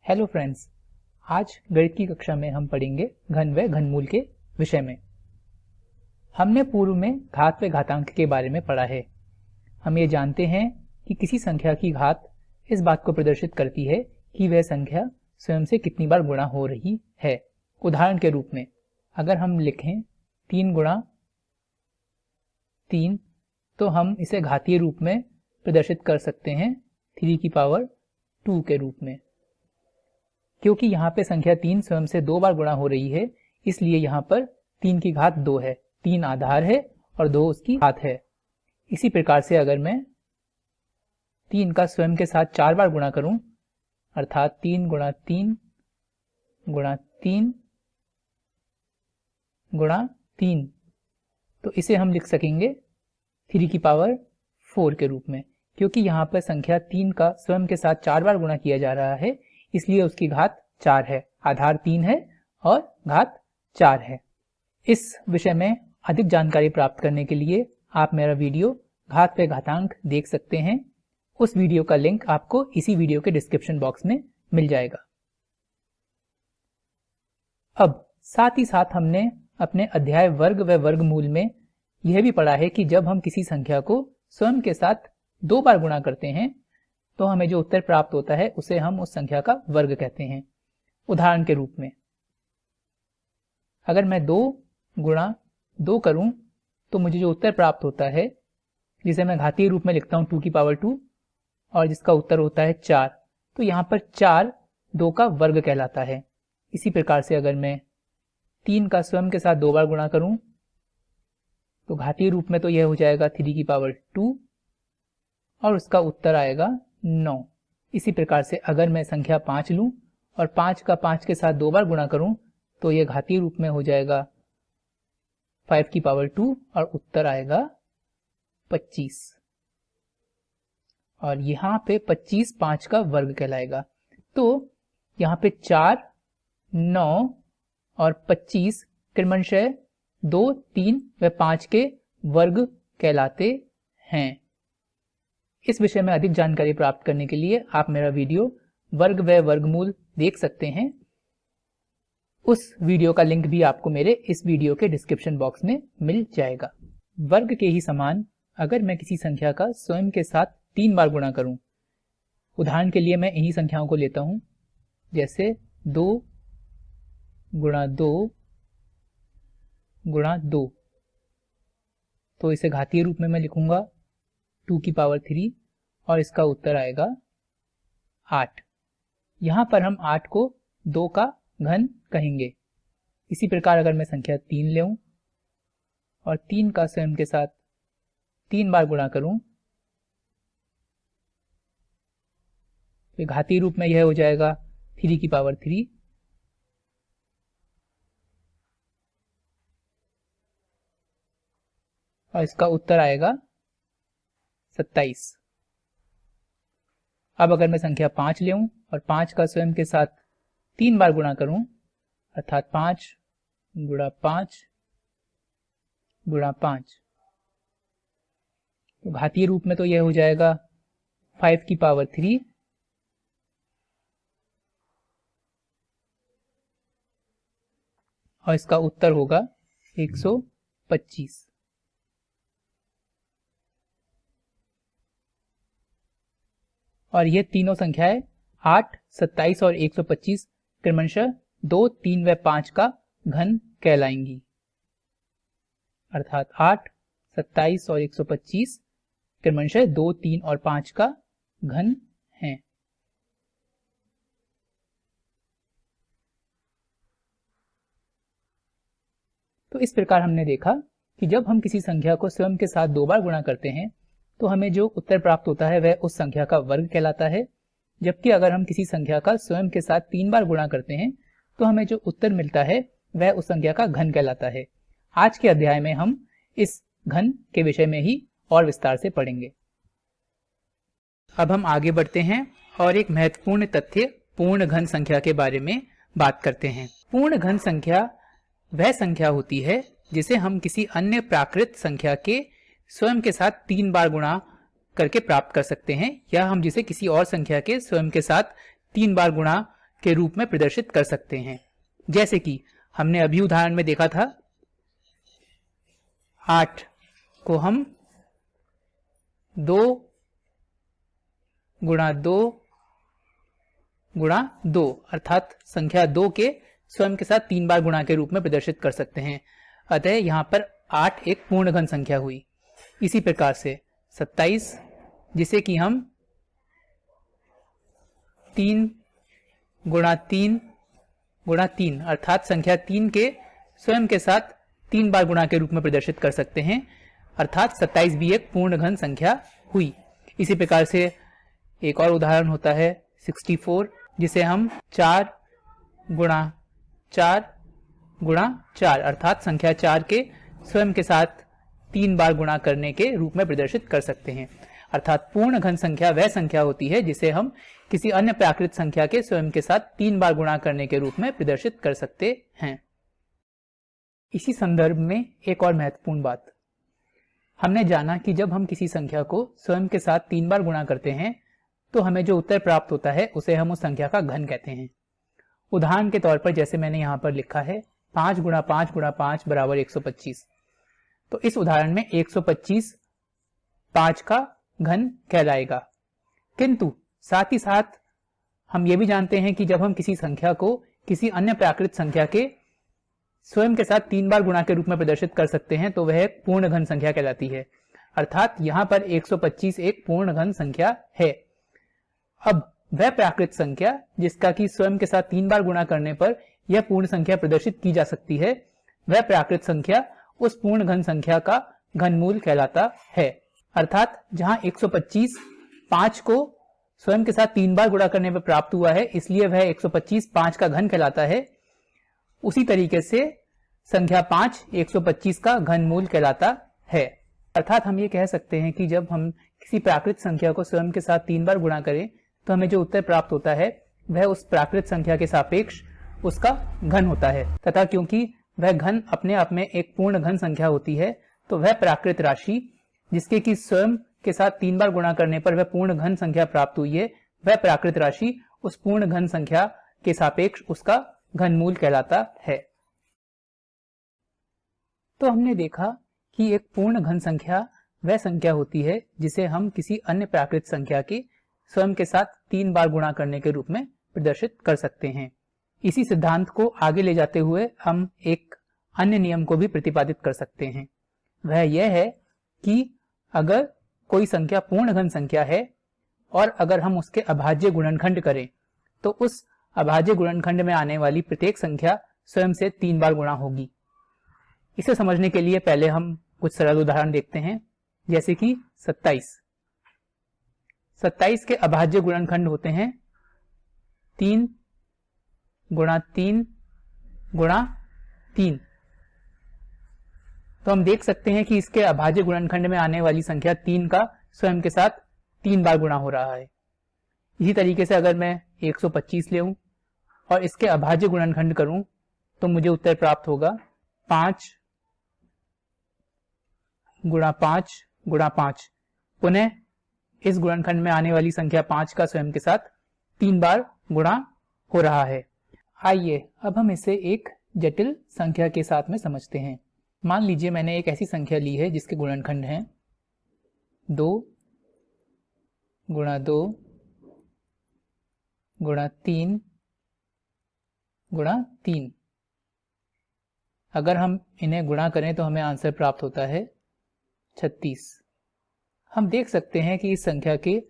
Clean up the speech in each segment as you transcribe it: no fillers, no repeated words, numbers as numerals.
Hello friends, आज गणित की कक्षा में हम पढ़ेंगे घन व घनमूल के विषय में। हमने पूर्व में घात व घातांक के बारे में पढ़ा है। हम ये जानते हैं कि किसी संख्या की घात इस बात को प्रदर्शित करती है कि वह संख्या स्वयं से कितनी बार गुणा हो रही है। उदाहरण के रूप में अगर हम लिखें 3 गुणा 3, तो हम इसे घातीय रूप में प्रदर्शित कर सकते हैं 3 की पावर 2 के रूप में। क्योंकि यहाँ पे संख्या 3 स्वयं से 2 बार गुणा हो रही है, इसलिए यहाँ पर 3 की घात 2 है। 3 आधार है और 2 उसकी घात है। इसी प्रकार से अगर मैं 3 का स्वयं के साथ 4 बार गुणा करूं, अर्थात 3 गुणा 3 गुणा 3 गुणा 3, तो इसे हम लिख सकेंगे 3 की पावर 4 के रूप में। क्योंकि यहाँ पर संख्या 3 का स्वयं के साथ 4 बार गुणा किया जा रहा है, इसलिए उसकी घात 4 है। आधार 3 है और घात 4 है। इस विषय में अधिक जानकारी प्राप्त करने के लिए आप मेरा वीडियो घात व घातांक देख सकते हैं। उस वीडियो का लिंक आपको इसी वीडियो के डिस्क्रिप्शन बॉक्स में मिल जाएगा। अब साथ ही साथ हमने अपने अध्याय वर्ग व वर्गमूल में यह भी पढ़ा है कि जब हम किसी संख्या को स्वयं के साथ 2 बार गुणा करते हैं तो हमें जो उत्तर प्राप्त होता है उसे हम उस संख्या का वर्ग कहते हैं। उदाहरण के रूप में अगर मैं 2 गुणा 2 करूं तो मुझे जो उत्तर प्राप्त होता है, जिसे मैं घातीय रूप में लिखता हूं 2 की पावर 2 और जिसका उत्तर होता है 4, तो यहाँ पर 4 2 का वर्ग कहलाता है। इसी प्रकार से अगर मैं 3 का स्वयं के साथ 2 बार गुणा करूं तो घातीय रूप में तो यह हो जाएगा 3 की पावर 2 और उसका उत्तर आएगा 9। इसी प्रकार से अगर मैं संख्या 5 लूं और 5 का 5 के साथ 2 बार गुणा करूं तो यह घातीय रूप में हो जाएगा 5 की पावर 2 और उत्तर आएगा 25। और यहाँ पे 25 5 का वर्ग कहलाएगा। तो यहाँ पे 4, 9 और 25 क्रमशः 2, 3 व 5 के वर्ग कहलाते हैं। इस विषय में अधिक जानकारी प्राप्त करने के लिए आप मेरा वीडियो वर्ग व वर्गमूल देख सकते हैं। उस वीडियो का लिंक भी आपको मेरे इस वीडियो के डिस्क्रिप्शन बॉक्स में मिल जाएगा। वर्ग के ही समान अगर मैं किसी संख्या का स्वयं के साथ 3 बार गुणा करूं, उदाहरण के लिए मैं इन्हीं संख्याओं को लेता हूं, जैसे 2 गुणा 2 गुणा 2, तो इसे घातीय रूप में मैं लिखूंगा 2 की पावर 3 और इसका उत्तर आएगा 8। यहाँ पर हम 8 को 2 का घन कहेंगे। इसी प्रकार अगर मैं संख्या 3 लूं और 3 का स्वयं के साथ 3 बार गुणा करूं तो घातीय रूप में यह हो जाएगा 3 की पावर 3 और इसका उत्तर आएगा 27। अब अगर मैं संख्या 5 लूं और 5 का स्वयं के साथ 3 बार गुणा करूं, अर्थात 5 गुणा 5 गुणा 5, तो घातीय रूप में तो यह हो जाएगा 5 की पावर 3 और इसका उत्तर होगा 125। और ये तीनों संख्याएं 8, 27 और 125 क्रमशः 2, 3 व 5 का घन कहलाएंगी। अर्थात 8, 27 और 125 क्रमशः 2, 3 और 5 का घन है। तो इस प्रकार हमने देखा कि जब हम किसी संख्या को स्वयं के साथ 2 बार गुणा करते हैं तो हमें जो उत्तर प्राप्त होता है वह उस संख्या का वर्ग कहलाता है। जबकि अगर हम किसी संख्या का स्वयं के साथ 3 बार गुणा करते हैं तो हमें जो उत्तर मिलता है वह उस संख्या का घन कहलाता है। आज के अध्याय में हम इस घन के विषय में ही और विस्तार से पढ़ेंगे। अब हम आगे बढ़ते हैं और एक महत्वपूर्ण तथ्य पूर्ण घन संख्या के बारे में बात करते हैं। पूर्ण घन संख्या वह संख्या होती है जिसे हम किसी अन्य प्राकृत संख्या के स्वयं के साथ 3 बार गुणा करके प्राप्त कर सकते हैं, या हम जिसे किसी और संख्या के स्वयं के साथ 3 बार गुणा के रूप में प्रदर्शित कर सकते हैं। जैसे कि हमने अभी उदाहरण में देखा था, 8 को हम 2 गुणा 2 गुणा 2 अर्थात संख्या 2 के स्वयं के साथ 3 बार गुणा के रूप में प्रदर्शित कर सकते हैं। अतः यहां पर 8 एक पूर्ण घन संख्या हुई। इसी प्रकार से 27, जिसे कि हम 3 गुणा 3 गुणा 3 अर्थात संख्या 3 के स्वयं के साथ 3 बार गुणा के रूप में प्रदर्शित कर सकते हैं, अर्थात 27 भी एक पूर्ण घन संख्या हुई। इसी प्रकार से एक और उदाहरण होता है 64, जिसे हम 4 गुणा 4 गुणा 4 अर्थात संख्या 4 के स्वयं के साथ 3 बार गुणा करने के रूप में प्रदर्शित कर सकते हैं। अर्थात पूर्ण घन संख्या वह संख्या होती है जिसे हम किसी अन्य प्राकृत संख्या के स्वयं के साथ 3 बार गुणा करने के रूप में प्रदर्शित कर सकते हैं। इसी संदर्भ में एक और महत्वपूर्ण बात, हमने जाना कि जब हम किसी संख्या को स्वयं के साथ 3 बार गुणा करते हैं तो हमें जो उत्तर प्राप्त होता है उसे हम उस संख्या का घन कहते हैं। उदाहरण के तौर पर जैसे मैंने यहां पर लिखा है 5 गुणा 5 गुणा 5 बराबर 125, तो इस उदाहरण में 125 5 का घन कहलाएगा। किंतु साथ ही साथ हम ये भी जानते हैं कि जब हम किसी संख्या को किसी अन्य प्राकृत संख्या के स्वयं के साथ 3 बार गुणा के रूप में प्रदर्शित कर सकते हैं तो वह पूर्ण घन संख्या कहलाती है। अर्थात यहां पर 125 एक पूर्ण घन संख्या है। अब वह प्राकृत संख्या जिसका कि स्वयं के साथ 3 बार गुणा करने पर यह पूर्ण संख्या प्रदर्शित की जा सकती है, वह प्राकृत संख्या उस पूर्ण घन संख्या का घनमूल कहलाता है। अर्थात जहां 125 5 को स्वयं के साथ 3 बार गुणा करने पर प्राप्त हुआ है, इसलिए वह 125 5 का घन कहलाता है। उसी तरीके से संख्या 5 125 का घनमूल कहलाता है। अर्थात हम ये कह सकते हैं कि जब हम किसी प्राकृत संख्या को स्वयं के साथ 3 बार गुणा करें तो हमें जो उत्तर प्राप्त होता है वह उस प्राकृत संख्या के सापेक्ष उसका घन होता है, तथा क्योंकि वह घन अपने आप में एक पूर्ण घन संख्या होती है तो वह प्राकृत राशि जिसके कि स्वयं के साथ 3 बार गुणा करने पर वह पूर्ण घन संख्या प्राप्त हुई है, वह प्राकृत राशि उस पूर्ण घन संख्या के सापेक्ष उसका घनमूल कहलाता है। तो हमने देखा कि एक पूर्ण घन संख्या वह संख्या होती है जिसे हम किसी अन्य प्राकृत संख्या के स्वयं के साथ 3 बार गुणा करने के रूप में प्रदर्शित कर सकते हैं। इसी सिद्धांत को आगे ले जाते हुए हम एक अन्य नियम को भी प्रतिपादित कर सकते हैं। वह यह है कि अगर कोई संख्या पूर्ण घन संख्या है और अगर हम उसके अभाज्य गुणनखंड करें तो उस अभाज्य गुणनखंड में आने वाली प्रत्येक संख्या स्वयं से 3 बार गुणा होगी। इसे समझने के लिए पहले हम कुछ सरल उदाहरण देखते हैं, जैसे कि 27 के अभाज्य गुणनखंड होते हैं 3 गुणा 3 गुणा 3। तो हम देख सकते हैं कि इसके अभाज्य गुणनखंड में आने वाली संख्या 3 का स्वयं के साथ 3 बार गुणा हो रहा है। इसी तरीके से अगर मैं 125 लेऊं और इसके अभाज्य गुणनखंड करूं तो मुझे उत्तर प्राप्त होगा 5 गुणा 5 गुणा 5। पुनः इस गुणनखंड में आने वाली संख्या 5 का स्वयं के साथ 3 बार गुणा हो रहा है। आइए अब हम इसे एक जटिल संख्या के साथ में समझते हैं। मान लीजिए मैंने एक ऐसी संख्या ली है जिसके गुणनखंड हैं 2 गुणा 2 गुणा 3 गुणा 3। अगर हम इन्हें गुणा करें तो हमें आंसर प्राप्त होता है 36। हम देख सकते हैं कि इस संख्या के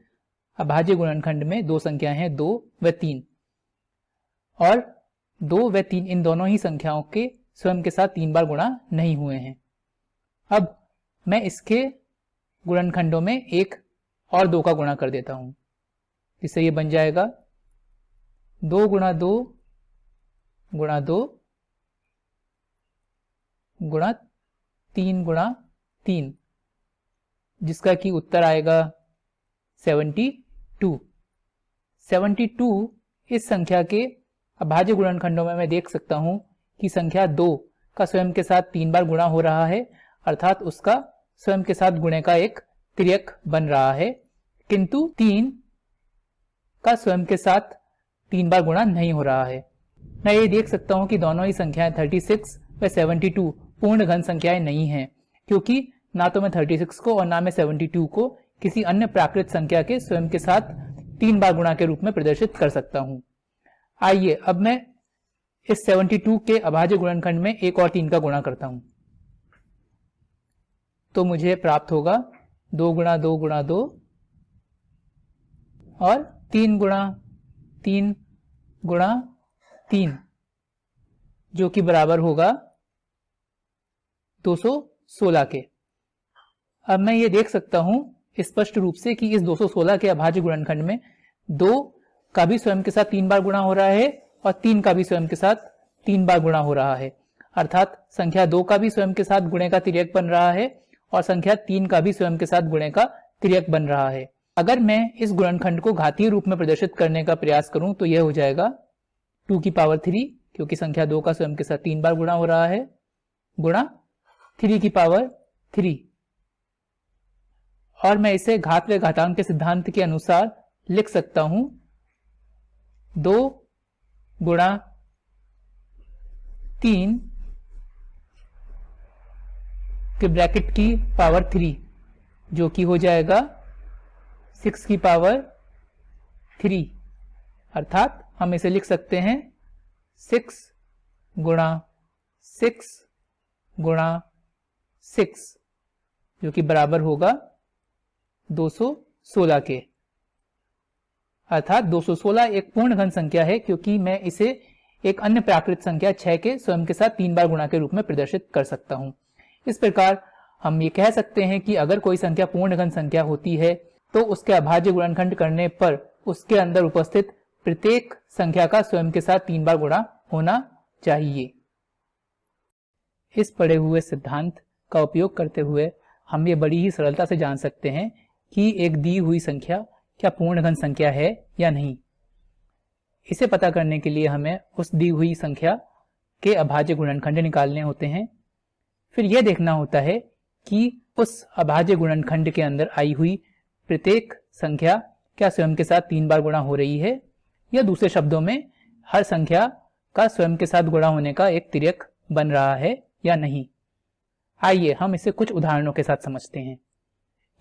अभाज्य गुणनखंड में 2 संख्याएं हैं, 2 व 3, और 2 व 3 इन दोनों ही संख्याओं के स्वयं के साथ 3 बार गुणा नहीं हुए हैं। अब मैं इसके गुणनखंडों में 1 और 2 का गुणा कर देता हूं, जिससे ये बन जाएगा 2 गुणा 2 गुणा 2 गुणा 3 गुणा 3, जिसका कि उत्तर आएगा 72। 72 इस संख्या के अभाज्य गुणनखंडों में मैं देख सकता हूं कि संख्या 2 का स्वयं के साथ 3 बार गुणा हो रहा है, अर्थात उसका स्वयं के साथ गुणे का एक तिर्यक बन रहा है, किंतु 3 का स्वयं के साथ 3 बार गुणा नहीं हो रहा है। मैं ये देख सकता हूं कि दोनों ही संख्याएं 36 व 72 पूर्ण घन संख्याएं नहीं हैं, क्योंकि ना तो मैं 36 को और ना मैं 72 को किसी अन्य प्राकृत संख्या के स्वयं के साथ 3 बार गुणा के रूप में प्रदर्शित कर सकता हूं। आइए अब मैं इस 72 के अभाज्य गुणनखंड में 1 और 3 का गुणा करता हूं, तो मुझे प्राप्त होगा 2 गुणा 2 गुणा 2 और 3 गुणा 3 गुणा 3, जो कि बराबर होगा 216 के। अब मैं ये देख सकता हूं स्पष्ट रूप से कि इस 216 के अभाज्य गुणनखंड में 2 का भी स्वयं के साथ 3 बार गुणा हो रहा है और 3 का भी स्वयं के साथ 3 बार गुणा हो रहा है, अर्थात संख्या 2 का भी स्वयं के साथ गुणे का तिर्यक बन रहा है और संख्या 3 का भी स्वयं के साथ गुणे का तिर्यक बन रहा है। अगर मैं इस गुणनखंड को घातीय रूप में प्रदर्शित करने का प्रयास करूं तो यह हो जाएगा 2 की पावर 3, क्योंकि संख्या 2 का स्वयं के साथ 3 बार गुणा हो रहा है, गुणा 3 की पावर 3, और मैं इसे घात व घातांक के सिद्धांत के अनुसार लिख सकता हूं 2 गुणा 3 के ब्रैकेट की पावर 3, जो कि हो जाएगा 6 की पावर 3, अर्थात हम इसे लिख सकते हैं 6 गुणा 6 गुणा 6, जो कि बराबर होगा 216 के। अर्थात 216 एक पूर्ण घन संख्या है, क्योंकि मैं इसे एक अन्य प्राकृत संख्या 6 के स्वयं के साथ 3 बार गुणा के रूप में प्रदर्शित कर सकता हूं। इस प्रकार हम ये कह सकते हैं कि अगर कोई संख्या पूर्ण घन संख्या होती है तो उसके अभाज्य गुणनखंड करने पर उसके अंदर उपस्थित प्रत्येक संख्या का स्वयं के साथ 3 बार गुणा होना चाहिए। इस पढ़े हुए सिद्धांत का उपयोग करते हुए हम ये बड़ी ही सरलता से जान सकते हैं कि एक दी हुई संख्या क्या पूर्ण घन संख्या है या नहीं। इसे पता करने के लिए हमें उस दी हुई संख्या के अभाज्य गुणनखंड निकालने होते हैं। फिर यह देखना होता है कि उस अभाज्य गुणनखंड के अंदर आई हुई प्रत्येक संख्या क्या स्वयं के साथ 3 बार गुणा हो रही है, या दूसरे शब्दों में हर संख्या का स्वयं के साथ गुणा होने का एक तिर्यक बन रहा है या नहीं। आइए हम इसे कुछ उदाहरणों के साथ समझते हैं।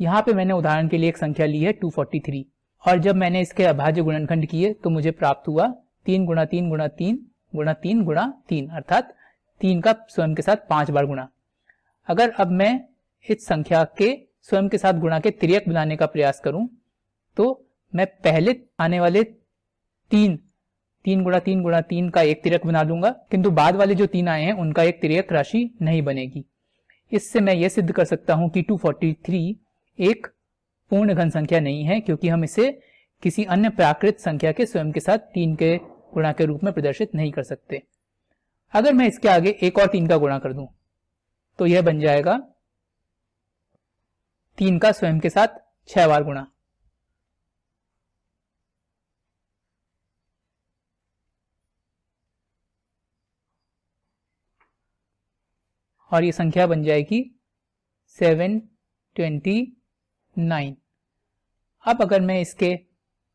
यहाँ पे मैंने उदाहरण के लिए एक संख्या ली है 243, और जब मैंने इसके अभाज्य गुणनखंड किए तो मुझे प्राप्त हुआ 3 गुणा 3 गुणा 3 गुणा 3 गुणा 3, अर्थात 3 का स्वयं के साथ 5 बार गुणा। अगर अब मैं इस संख्या के स्वयं के साथ गुणा के तिर्यक बनाने का प्रयास करूं तो मैं पहले आने वाले 3 गुणा 3 गुणा 3 का एक तिर्यक बना दूंगा, किंतु बाद वाले जो 3 आए हैं उनका एक तिर्यक राशि नहीं बनेगी। इससे मैं यह सिद्ध कर सकता हूं कि 243 एक पूर्ण घन संख्या नहीं है, क्योंकि हम इसे किसी अन्य प्राकृत संख्या के स्वयं के साथ 3 के गुणा के रूप में प्रदर्शित नहीं कर सकते। अगर मैं इसके आगे 1 और 3 का गुणा कर दूं तो यह बन जाएगा 3 का स्वयं के साथ 6 बार गुणा। और ये संख्या बन जाएगी 729। अब अगर मैं इसके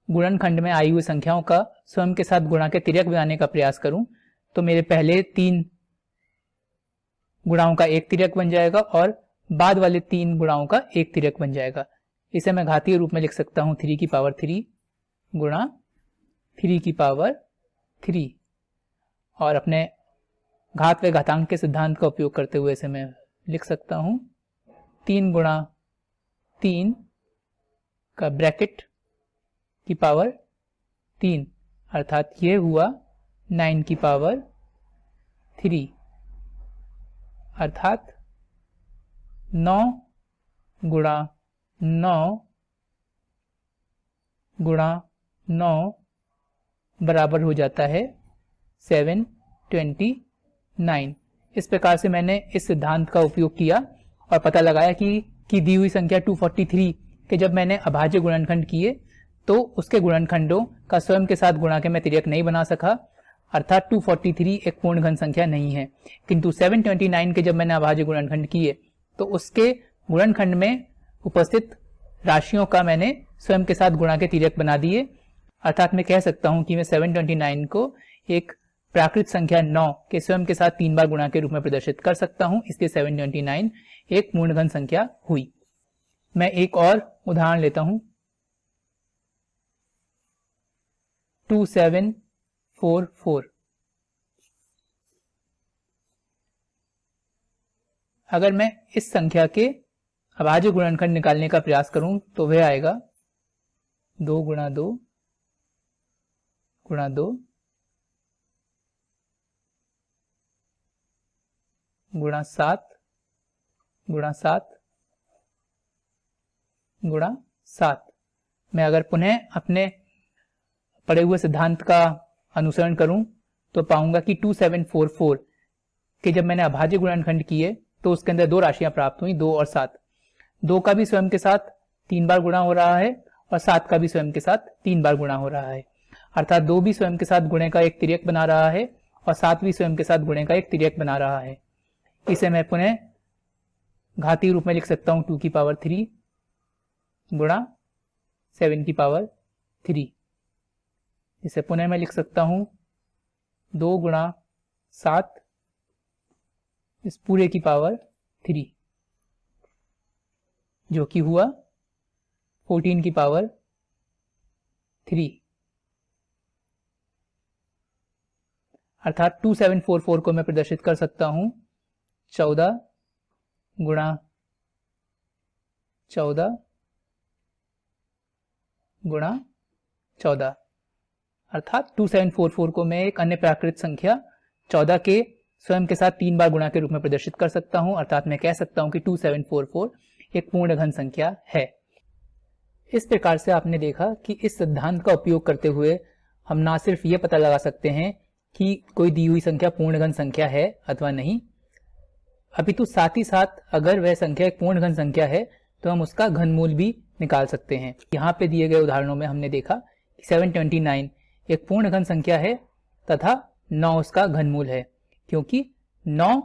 गुणनखंड में आई हुई संख्याओं का स्वयं के साथ गुणा के तिर्यक बनाने का प्रयास करूं तो मेरे पहले 3 गुणाओं का एक तिर्यक बन जाएगा और बाद वाले 3 गुणाओं का एक तिर्यक बन जाएगा। इसे मैं घातीय रूप में लिख सकता हूं 3 की पावर 3 गुणा 3 की पावर 3, और अपने घात व घातांक के सिद्धांत का उपयोग करते हुए इसे मैं लिख सकता हूं 3 गुणा 3 का ब्रैकेट की पावर 3, अर्थात ये हुआ 9 की पावर 3, अर्थात 9 गुणा 9 गुणा 9 बराबर हो जाता है 729। इस प्रकार से मैंने इस सिद्धांत का उपयोग किया और पता लगाया कि दी हुई संख्या 243 के जब मैंने अभाज्य गुणनखंड किए तो उसके गुणनखंडों का स्वयं के साथ गुणा के मैं तिर्यक नहीं बना सका, अर्थात 243 एक पूर्ण घन संख्या नहीं है। किंतु 729 के जब मैंने अभाज्य गुणनखंड किए तो उसके गुणनखंड में उपस्थित राशियों का मैंने स्वयं के साथ गुणा के तिर्यक बना दिए, अर्थात मैं कह सकता हूं कि मैं 729 को एक प्राकृत संख्या 9 के स्वयं के साथ 3 बार गुणा के रूप में प्रदर्शित कर सकता हूं, इसलिए 729 एक पूर्ण घन संख्या हुई। मैं एक और उदाहरण लेता हूं, 2744। अगर मैं इस संख्या के अभाज्य गुणनखंड निकालने का प्रयास करूं तो वह आएगा 2 गुणा 2 गुणा 2 गुणा 7 गुणा 7 गुणा 7। मैं अगर पुनः अपने पढ़े हुए सिद्धांत का अनुसरण करूं तो पाऊंगा कि 2744 के जब मैंने अभाज्य गुणनखंड किए तो उसके अंदर दो राशियां प्राप्त हुई, 2 और 7। 2 का भी स्वयं के साथ 3 बार गुणा हो रहा है और 7 का भी स्वयं के साथ 3 बार गुणा हो रहा है, अर्थात 2 भी स्वयं के साथ गुणे का एक तिर्यक बना रहा है और 7 भी स्वयं के साथ गुणे का एक तिर्यक बना रहा है। इसे मैं पुनः घातीय रूप में लिख सकता हूं 2 की पावर 3 गुणा 7 की पावर 3। इसे पुनः मैं लिख सकता हूं 2 गुणा 7 इस पूरे की पावर 3, जो कि हुआ 14 की पावर 3। अर्थात 2744 को मैं प्रदर्शित कर सकता हूं 14 गुणा 14 गुणा 14। अर्थात 2744 को मैं एक अन्य प्राकृत संख्या 14 के स्वयं के साथ 3 बार गुणा के रूप में प्रदर्शित कर सकता हूं, अर्थात मैं कह सकता हूं कि 2744 एक पूर्ण घन संख्या है। इस प्रकार से आपने देखा कि इस सिद्धांत का उपयोग करते हुए हम ना सिर्फ ये पता लगा सकते हैं कि कोई दी हुई संख्या पूर्ण घन संख्या है अथवा नहीं, अपितु साथ ही साथ अगर वह संख्या एक पूर्ण घन संख्या है तो हम उसका घनमूल भी निकाल सकते हैं। यहाँ पे दिए गए उदाहरणों में हमने देखा कि 729 एक पूर्ण घन संख्या है तथा 9 उसका घनमूल है, क्योंकि 9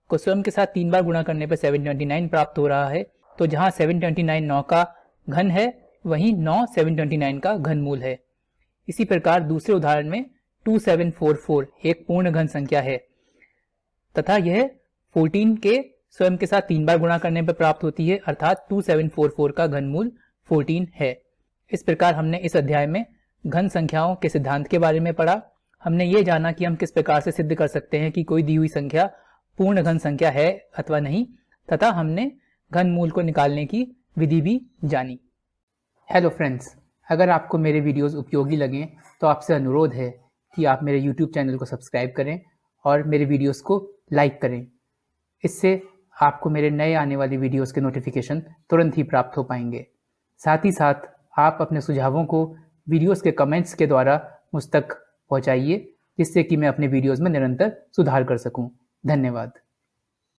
को स्वयं के साथ 3 बार गुणा करने पर 729 प्राप्त हो रहा है। तो जहां 729 9 का घन है, वहीं 9 729 का घनमूल है। इसी प्रकार दूसरे उदाहरण में 2744 एक पूर्ण घन संख्या है तथा यह 14 के स्वयं के साथ 3 बार गुणा करने पर प्राप्त होती है, अर्थात 2744 का घनमूल 14 है। इस प्रकार हमने इस अध्याय में घन संख्याओं के सिद्धांत के बारे में पढ़ा। हमने ये जाना कि हम किस प्रकार से सिद्ध कर सकते हैं कि कोई दी हुई संख्या पूर्ण घन संख्या है अथवा नहीं, तथा हमने घनमूल को निकालने की विधि भी जानी। हेलो फ्रेंड्स, अगर आपको मेरे वीडियोस उपयोगी लगें तो आपसे अनुरोध है कि आप मेरे YouTube चैनल को सब्सक्राइब करें और मेरे वीडियोस को लाइक करें। इससे आपको मेरे नए आने वाली वीडियोस के नोटिफिकेशन तुरंत ही प्राप्त हो पाएंगे। साथ ही साथ आप अपने सुझावों को वीडियोस के कमेंट्स के द्वारा मुझ तक पहुंचाइए, जिससे कि मैं अपने वीडियोस में निरंतर सुधार कर सकूं। धन्यवाद।